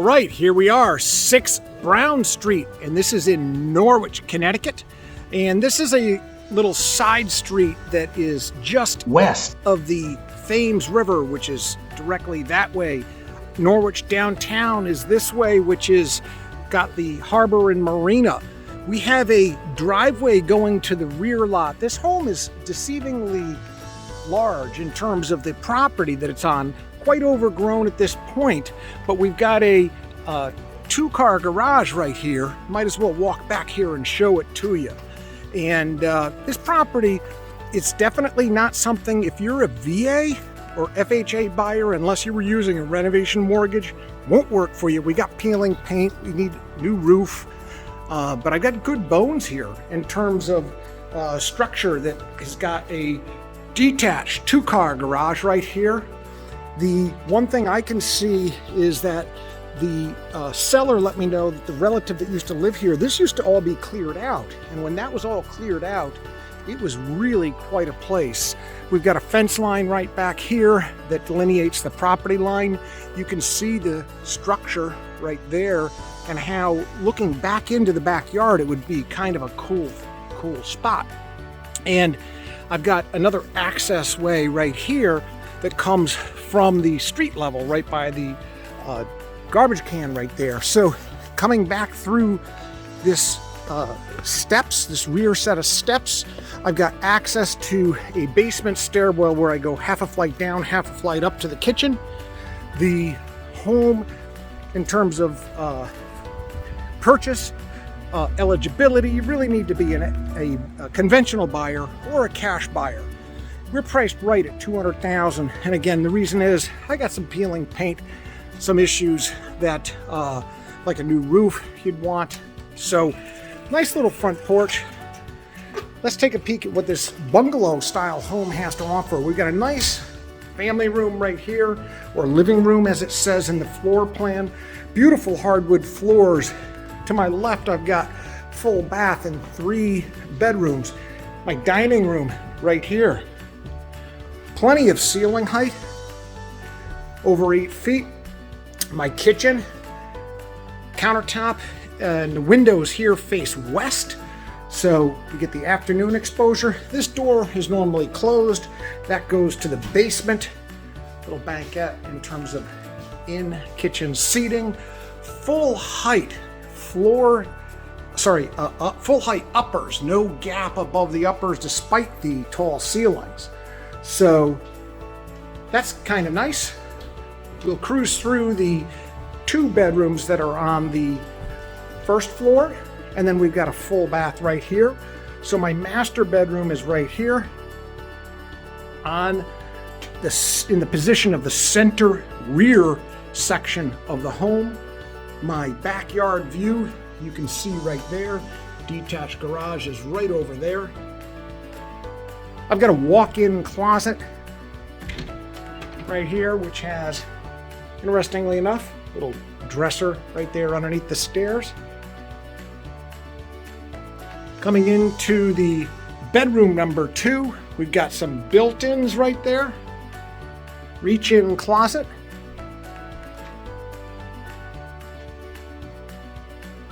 right, here we are, 6 Brown Street, and this is in Norwich, Connecticut. And this is a little side street that is just west of the Thames River, which is directly that way. Norwich downtown is this way, which is got the harbor and marina. We have a driveway going to the rear lot. This home is deceivingly large in terms of the property that it's on, quite overgrown at this point, but we've got a 2-car garage right here. Might as well walk back here and show it to you. And this property, it's definitely not something, if you're a VA or FHA buyer, unless you were using a renovation mortgage, won't work for you. We got peeling paint, we need new roof, but I got good bones here in terms of structure that has got a detached 2-car garage right here. The one thing I can see is that the seller let me know that the relative that used to live here, this used to all be cleared out. And when that was all cleared out, it was really quite a place. We've got a fence line right back here that delineates the property line. You can see the structure right there and how looking back into the backyard, it would be kind of a cool spot. And I've got another access way right here that comes from the street level right by the garbage can right there. So coming back through this steps, this rear set of steps, I've got access to a basement stairwell where I go half a flight down, half a flight up to the kitchen. The home, in terms of purchase, eligibility, you really need to be a conventional buyer or a cash buyer. We're priced right at $200,000, and again, the reason is I got some peeling paint, some issues that like a new roof you'd want. So nice little front porch. Let's take a peek at what this bungalow style home has to offer. We've got a nice family room right here, or living room as it says in the floor plan. Beautiful hardwood floors. To my left, I've got full bath and 3 bedrooms. My dining room right here. Plenty of ceiling height, over 8 feet. My kitchen, countertop, and the windows here face west, so you get the afternoon exposure. This door is normally closed. That goes to the basement. Little banquette in terms of in-kitchen seating. Full height full height uppers, no gap above the uppers despite the tall ceilings. So that's kind of nice. We'll cruise through the 2 bedrooms that are on the first floor, and then we've got a full bath right here. So my master bedroom is right here in the position of the center rear section of the home. My backyard view, you can see right there. Detached garage is right over there. I've got a walk-in closet right here, which has, interestingly enough, a little dresser right there underneath the stairs. Coming into the bedroom number 2, we've got some built-ins right there. Reach-in closet.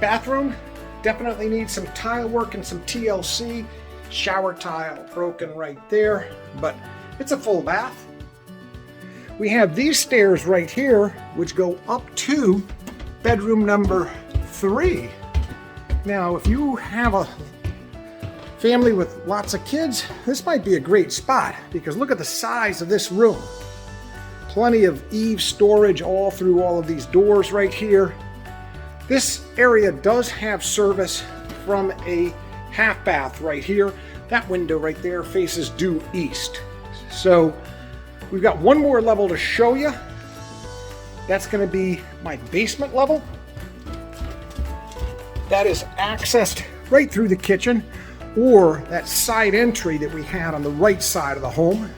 Bathroom, definitely needs some tile work and some TLC. Shower tile broken right there, but it's a full bath. We have these stairs right here, which go up to bedroom number 3. Now, if you have a family with lots of kids, this might be a great spot, because look at the size of this room. Plenty of eave storage all through all of these doors right here. This area does have service from a half bath right here. That window right there faces due east. So we've got one more level to show you. That's going to be my basement level. That is accessed right through the kitchen, or that side entry that we had on the right side of the home.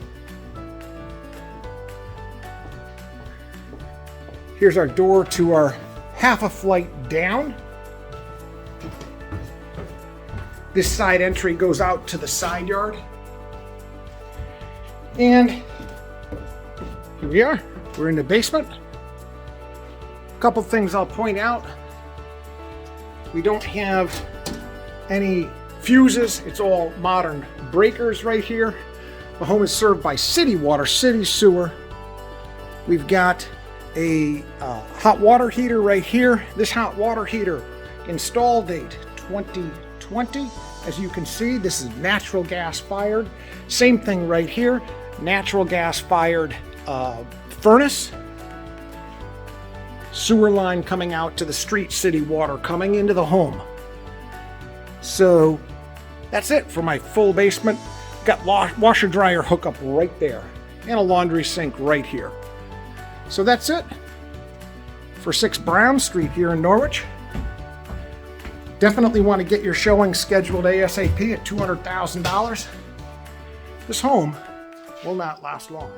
Here's our door to our half a flight down. This side entry goes out to the side yard. And here we are. We're in the basement. A couple things I'll point out. We don't have any fuses. It's all modern breakers right here. The home is served by city water, city sewer. We've got a hot water heater right here. This hot water heater, install date 2020. As you can see, this is natural gas fired. Same thing right here, natural gas fired furnace. Sewer line coming out to the street, city water coming into the home. So that's it for my full basement. Got washer dryer hookup right there and a laundry sink right here. So that's it for 6 Brown Street here in Norwich. Definitely want to get your showing scheduled ASAP at $200,000. This home will not last long.